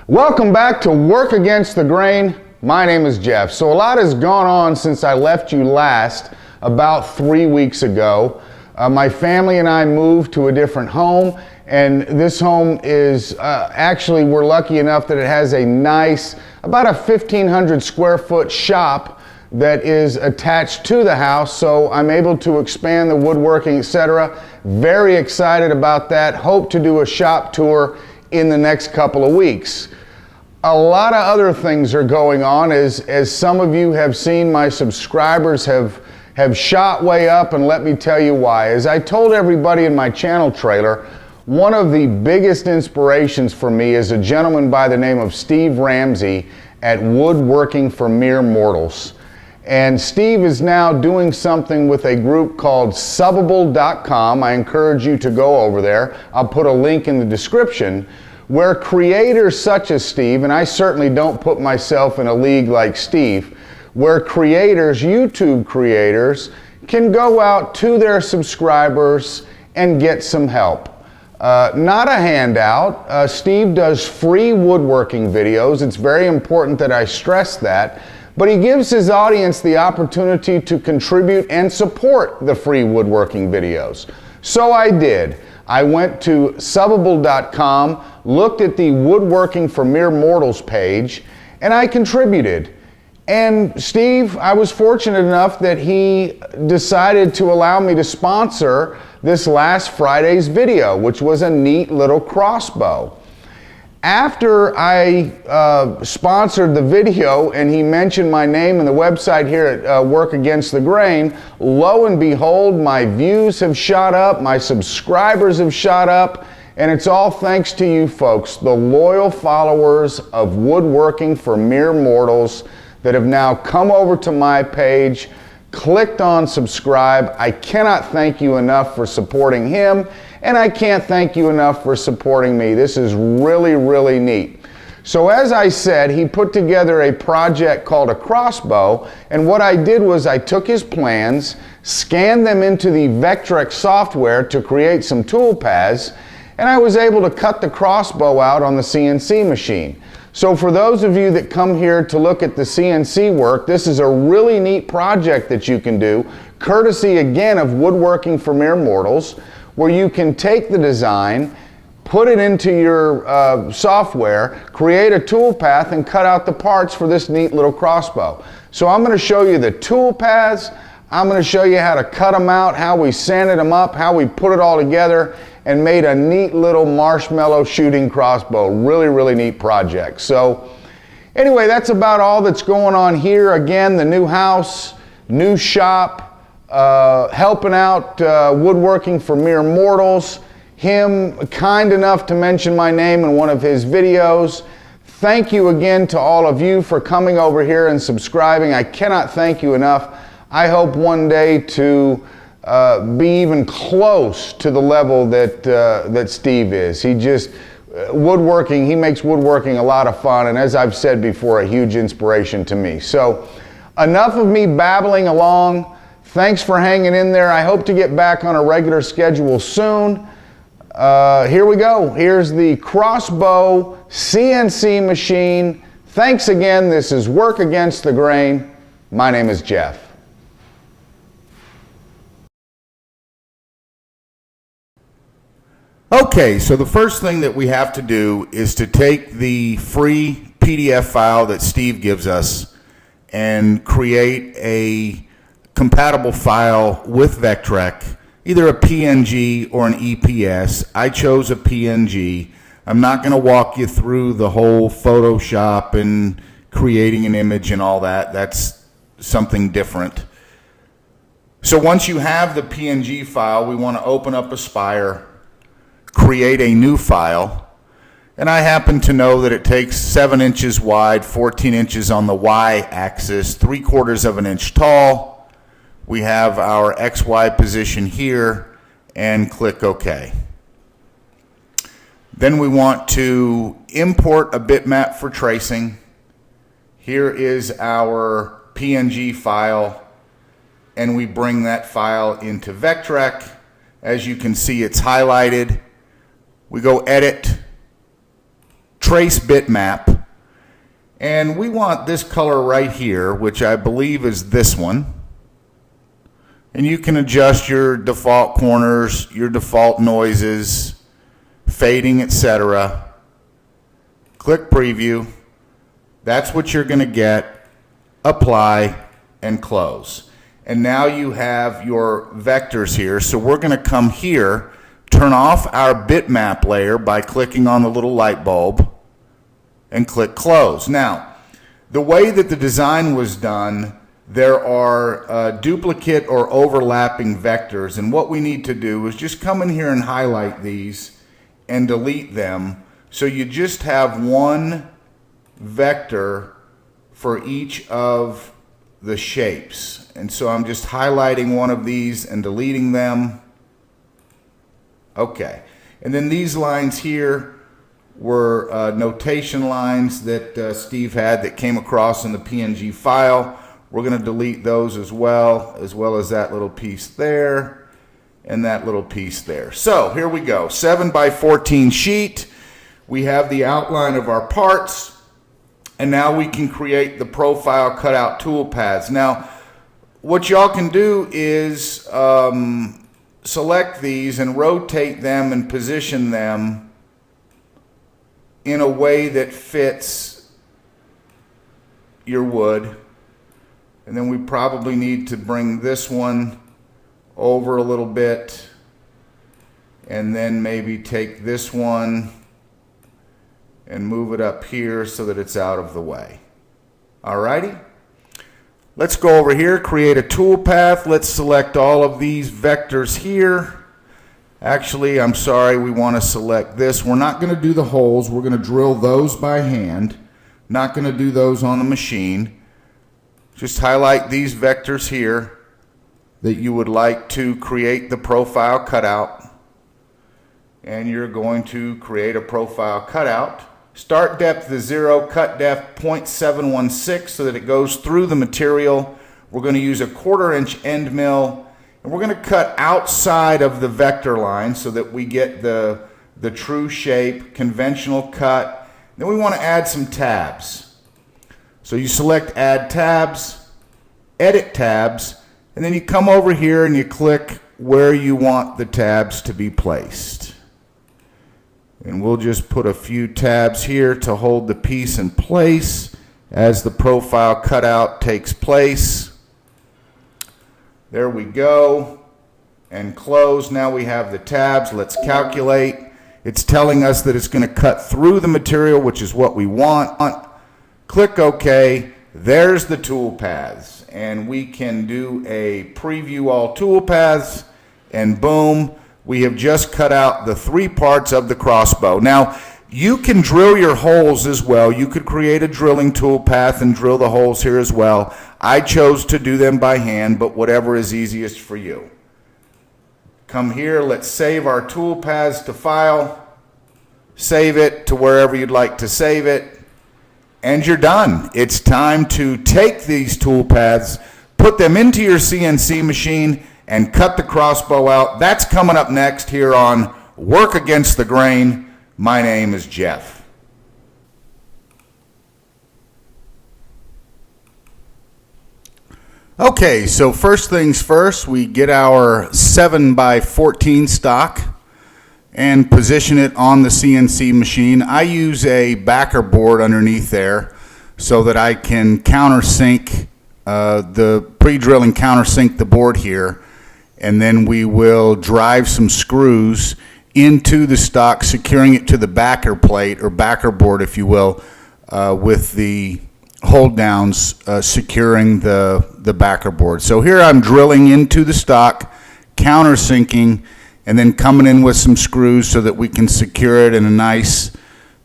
Welcome back to Work Against the Grain. My name is Jeff. So a lot has gone on since I left you last about 3 weeks ago. My family and I moved to a different home, and this home is actually, we're lucky enough that it has a nice, about a 1,500 square foot shop that is attached to the house, so I'm able to expand the woodworking, etc. Very excited about that. Hope to do a shop tour in the next couple of weeks. A lot of other things are going on. As some of you have seen, my subscribers have shot way up, and let me tell you why. As I told everybody in my channel trailer, one of the biggest inspirations for me is a gentleman by the name of Steve Ramsey at Woodworking for Mere Mortals. And Steve is now doing something with a group called Subbable.com. I encourage you to go over there. I'll put a link in the description, where creators such as Steve, and I certainly don't put myself in a league like Steve, where creators, YouTube creators, can go out to their subscribers and get some help. Not a handout. Steve does free woodworking videos. It's very important that I stress that. But he gives his audience the opportunity to contribute and support the free woodworking videos. So I did. I went to Subbable.com, looked at the Woodworking for Mere Mortals page, and I contributed. And Steve, I was fortunate enough that he decided to allow me to sponsor this last Friday's video, which was a neat little crossbow. After I sponsored the video and he mentioned my name and the website here at Work Against the Grain, lo and behold, my views have shot up, my subscribers have shot up, and it's all thanks to you folks, the loyal followers of Woodworking for Mere Mortals that have now come over to my page, clicked on subscribe. I cannot thank you enough for supporting him, and I can't thank you enough for supporting me. This is really, really neat. So as I said, he put together a project called a crossbow, and what I did was I took his plans, scanned them into the Vectrex software to create some tool paths, and I was able to cut the crossbow out on the CNC machine. So for those of you that come here to look at the CNC work, this is a really neat project that you can do, courtesy again of Woodworking for Mere Mortals, where you can take the design, put it into your software, create a tool path, and cut out the parts for this neat little crossbow. So I'm going to show you the tool paths, I'm going to show you how to cut them out, how we sanded them up, how we put it all together, and made a neat little marshmallow shooting crossbow. Really, really neat project. So anyway, that's about all that's going on here. Again, the new house, new shop, helping out Woodworking for Mere Mortals. Him kind enough to mention my name in one of his videos. Thank you again to all of you for coming over here and subscribing. I cannot thank you enough. I hope one day to be even close to the level that Steve is. He just, woodworking, he makes woodworking a lot of fun, and as I've said before, a huge inspiration to me. So enough of me babbling along. Thanks for hanging in there. I hope to get back on a regular schedule soon. Here we go. Here's the Crossbow CNC machine. Thanks again. This is Work Against the Grain. My name is Jeff. Okay, so the first thing that we have to do is to take the free PDF file that Steve gives us and create a compatible file with Vectrex, either a PNG or an EPS. I chose a PNG. I'm not going to walk you through the whole Photoshop and creating an image and all that. That's something different. So once you have the PNG file, we want to open up Aspire, create a new file, and I happen to know that it takes 7 inches wide, 14 inches on the y-axis, 3/4 of an inch tall. We have our XY position here, and click OK. Then we want to import a bitmap for tracing. Here is our PNG file, and we bring that file into Vectrex. As you can see, it's highlighted. We go Edit, trace bitmap, and we want this color right here, which I believe is this one. And you can adjust your default corners, your default noises, fading, etc. Click preview. That's what you're going to get. Apply and close. And now you have your vectors here. So we're going to come here, turn off our bitmap layer by clicking on the little light bulb and click close. Now, the way that the design was done, there are duplicate or overlapping vectors, and what we need to do is just come in here and highlight these and delete them, so you just have one vector for each of the shapes. And so I'm just highlighting one of these and deleting them. Okay, and then these lines here were notation lines that Steve had that came across in the PNG file. We're going to delete those as well as that little piece there and that little piece there. So here we go, 7x14 sheet. We have the outline of our parts, and now we can create the profile cutout toolpaths. Now, what y'all can do is select these and rotate them and position them in a way that fits your wood. And then we probably need to bring this one over a little bit, and then maybe take this one and move it up here so that it's out of the way. Alrighty, let's go over here, create a toolpath. Let's select all of these vectors here. Actually, I'm sorry, we want to select this. We're not going to do the holes. We're going to drill those by hand. Not going to do those on the machine. Just highlight these vectors here that you would like to create the profile cutout, and you're going to create a profile cutout. Start depth is 0, cut depth 0.716 so that it goes through the material. We're going to use a 1/4 inch end mill, and we're going to cut outside of the vector line so that we get the true shape, conventional cut. Then we want to add some tabs. So you select Add Tabs, Edit Tabs, and then you come over here and you click where you want the tabs to be placed. And we'll just put a few tabs here to hold the piece in place as the profile cutout takes place. There we go. And close. Now we have the tabs. Let's calculate. It's telling us that it's going to cut through the material, which is what we want. Click OK. There's the toolpaths, and we can do a preview all toolpaths, and boom, we have just cut out the 3 parts of the crossbow. Now, you can drill your holes as well. You could create a drilling toolpath and drill the holes here as well. I chose to do them by hand, but whatever is easiest for you. Come here, let's save our toolpaths to file, save it to wherever you'd like to save it, and you're done. It's time to take these toolpaths, put them into your CNC machine, and cut the crossbow out. That's coming up next here on Work Against the Grain. My name is Jeff. Okay, so first things first, we get our 7x14 stock and position it on the CNC machine. I use a backer board underneath there so that I can countersink the pre-drill and countersink the board here, and then we will drive some screws into the stock, securing it to the backer plate or backer board, if you will, with the hold downs securing the backer board. So here I'm drilling into the stock, countersinking, and then coming in with some screws so that we can secure it in a nice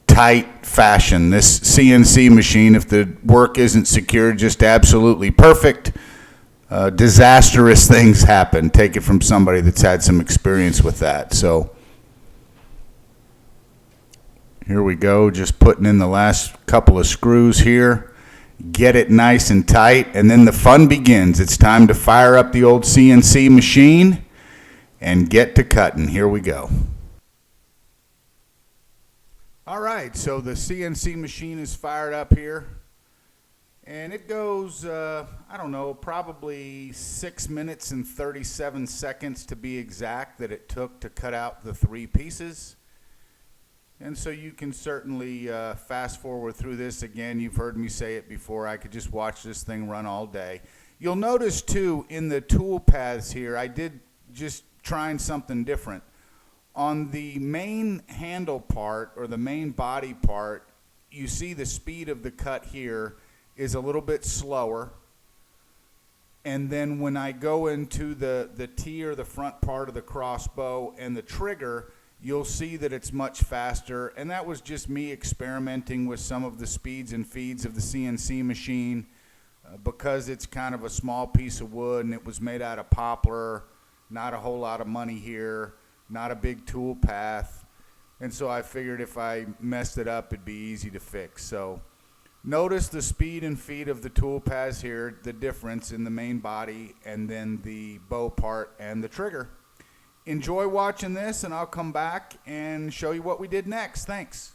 tight fashion. This CNC machine, if the work isn't secured just absolutely perfect, disastrous things happen. Take it from somebody that's had some experience with that. So here we go, just putting in the last couple of screws here. Get it nice and tight, and then the fun begins. It's time to fire up the old CNC machine and get to cutting. Here we go. All right, so the CNC machine is fired up here, and it goes, I don't know, probably 6 minutes and 37 seconds to be exact that it took to cut out the 3 pieces. And so you can certainly fast forward through this. Again, you've heard me say it before, I could just watch this thing run all day. You'll notice too, in the tool paths here, I did just trying something different. On the main handle part, or the main body part, you see the speed of the cut here is a little bit slower. And then when I go into the T, or the front part of the crossbow, and the trigger, you'll see that it's much faster. And that was just me experimenting with some of the speeds and feeds of the CNC machine, because it's kind of a small piece of wood and it was made out of poplar, not a whole lot of money here, not a big tool path, and so I figured if I messed it up, it'd be easy to fix. So notice the speed and feed of the tool paths here, the difference in the main body, and then the bow part and the trigger. Enjoy watching this, and I'll come back and show you what we did next. Thanks.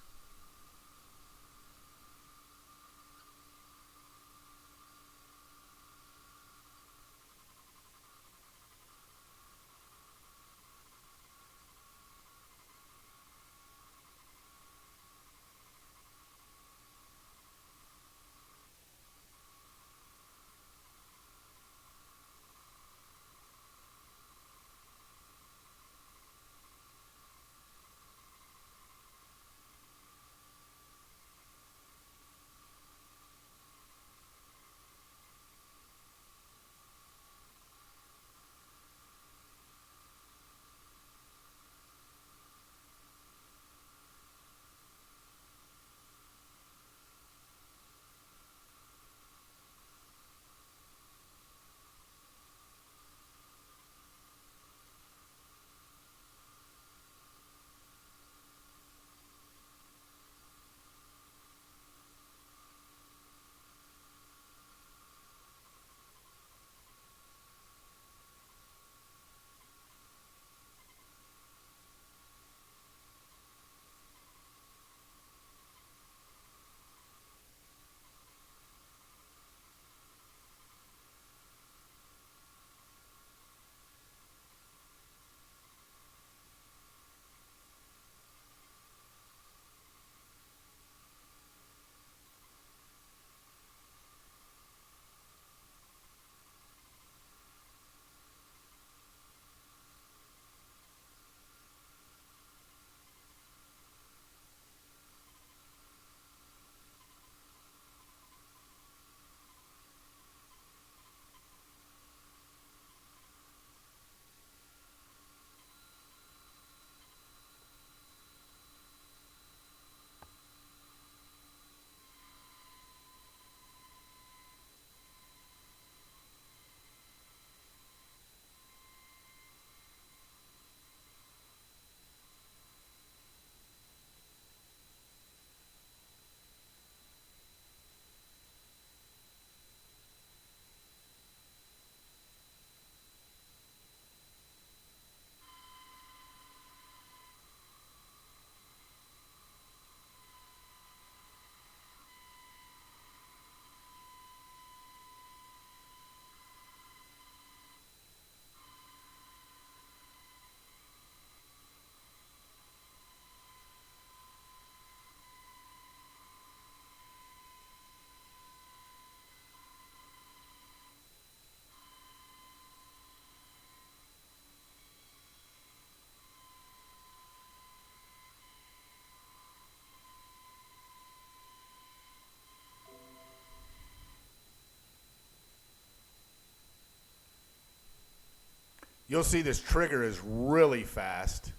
You'll see this trigger is really fast.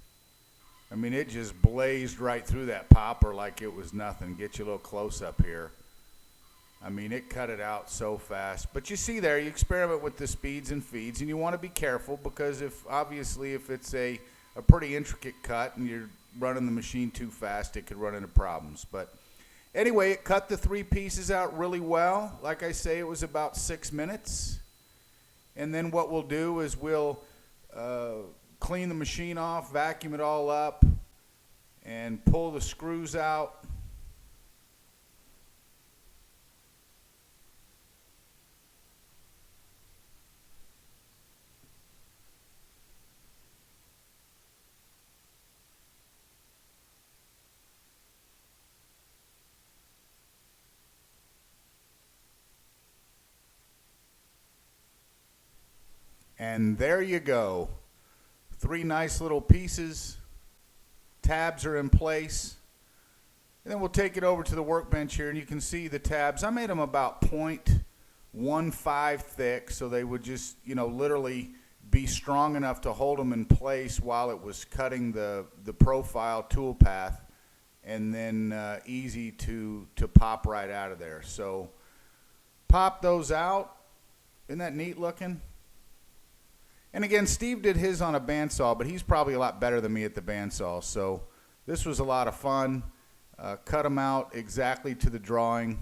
I mean, it just blazed right through that popper like it was nothing. Get you a little close up here. I mean, it cut it out so fast. But you see there, you experiment with the speeds and feeds, and you want to be careful, because obviously if it's a pretty intricate cut and you're running the machine too fast, it could run into problems. But anyway, it cut the 3 pieces out really well. Like I say, it was about 6 minutes. And then what we'll do is we'll clean the machine off, vacuum it all up, and pull the screws out. And there you go. 3 nice little pieces. Tabs are in place. And then we'll take it over to the workbench here, and you can see the tabs. I made them about 0.15 thick, so they would just, literally be strong enough to hold them in place while it was cutting the profile toolpath, and then easy to pop right out of there. So pop those out. Isn't that neat looking? And again, Steve did his on a bandsaw, but he's probably a lot better than me at the bandsaw. So this was a lot of fun. Cut them out exactly to the drawing.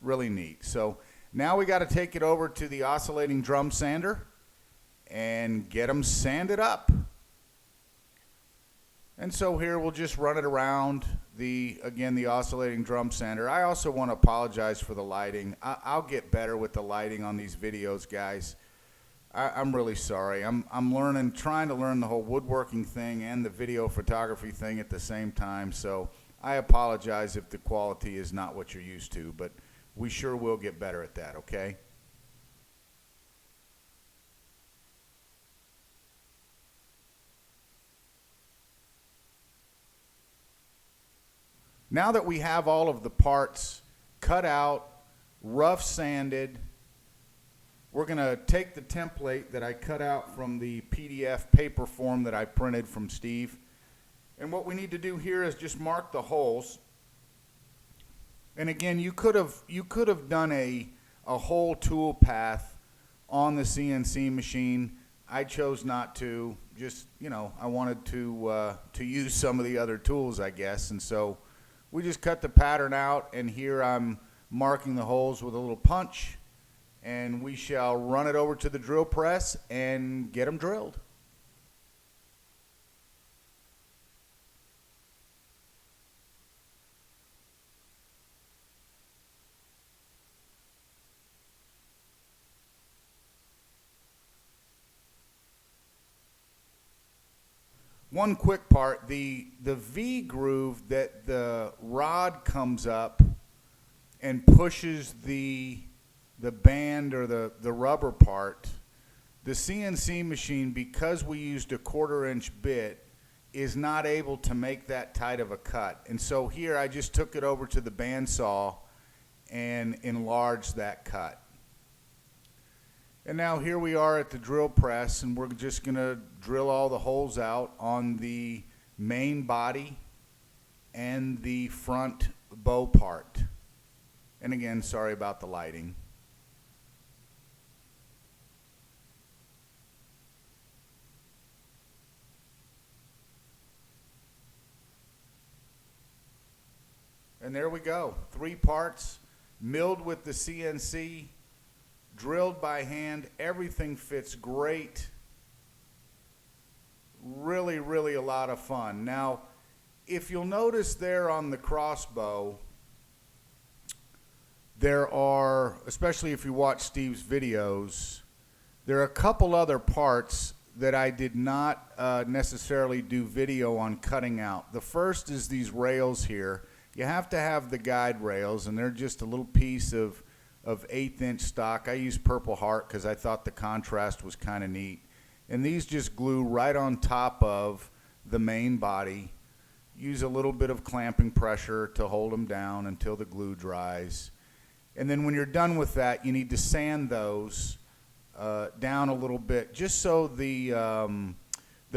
Really neat. So now we got to take it over to the oscillating drum sander and get them sanded up. And so here we'll just run it around the oscillating drum sander. I also want to apologize for the lighting. I'll get better with the lighting on these videos, guys. I'm really sorry. I'm trying to learn the whole woodworking thing and the video photography thing at the same time. So I apologize if the quality is not what you're used to, but we sure will get better at that, okay? Now that we have all of the parts cut out, rough sanded, we're going to take the template that I cut out from the PDF paper form that I printed from Steve. And what we need to do here is just mark the holes. And again, you could have done a whole tool path on the CNC machine. I chose not to. Just, I wanted to use some of the other tools, I guess. And so we just cut the pattern out, and here I'm marking the holes with a little punch. And we shall run it over to the drill press and get them drilled. One quick part, the V groove that the rod comes up and pushes the band or the rubber part, the CNC machine, because we used a 1/4 inch bit, is not able to make that tight of a cut. And so here I just took it over to the bandsaw and enlarged that cut. And now here we are at the drill press, and we're just going to drill all the holes out on the main body and the front bow part. And again, sorry about the lighting. And there we go. 3 parts, milled with the CNC, drilled by hand. Everything fits great. Really, really a lot of fun. Now, if you'll notice there on the Crossbow, there are, especially if you watch Steve's videos, there are a couple other parts that I did not necessarily do video on cutting out. The first is these rails here. You have to have the guide rails, and they're just a little piece of 1/8 inch stock. I used Purple Heart because I thought the contrast was kind of neat. And these just glue right on top of the main body. Use a little bit of clamping pressure to hold them down until the glue dries. And then when you're done with that, you need to sand those down a little bit, just so the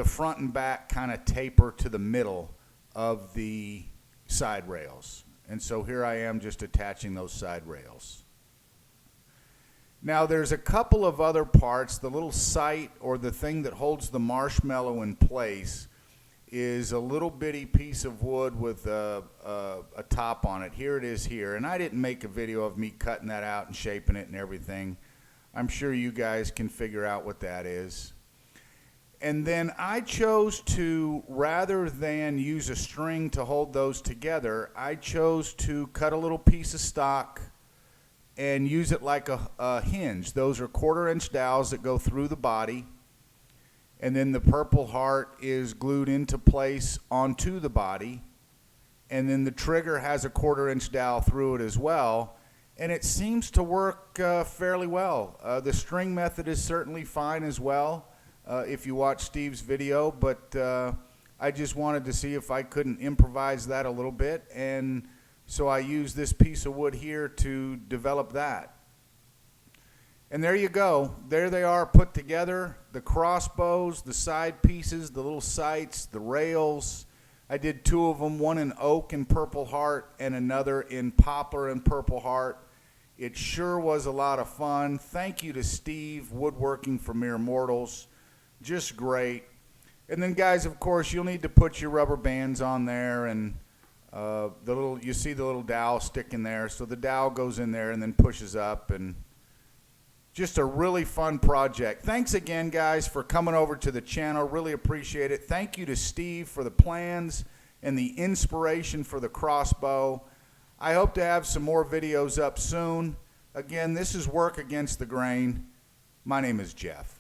front and back kind of taper to the middle of the side rails. And so here I am just attaching those side rails. Now there's a couple of other parts. The little sight, or the thing that holds the marshmallow in place, is a little bitty piece of wood with a top on it. Here it is here. And I didn't make a video of me cutting that out and shaping it and everything. I'm sure you guys can figure out what that is. And then I chose to, rather than use a string to hold those together, I chose to cut a little piece of stock and use it like a hinge. Those are 1/4-inch dowels that go through the body. And then the Purple Heart is glued into place onto the body. And then the trigger has a 1/4-inch dowel through it as well. And it seems to work fairly well. The string method is certainly fine as well if you watch Steve's video, but I just wanted to see if I couldn't improvise that a little bit. And so I used this piece of wood here to develop that. And there you go. There they are put together. The crossbows, the side pieces, the little sights, the rails. I did 2 of them, one in oak and Purple Heart and another in poplar and Purple Heart. It sure was a lot of fun. Thank you to Steve, Woodworking for Mere Mortals. Just great. And then, guys, of course, you'll need to put your rubber bands on there, and you see the little dowel sticking there. So the dowel goes in there and then pushes up, and just a really fun project. Thanks again, guys, for coming over to the channel. Really appreciate it. Thank you to Steve for the plans and the inspiration for the crossbow. I hope to have some more videos up soon. Again, this is Work Against the Grain. My name is Jeff.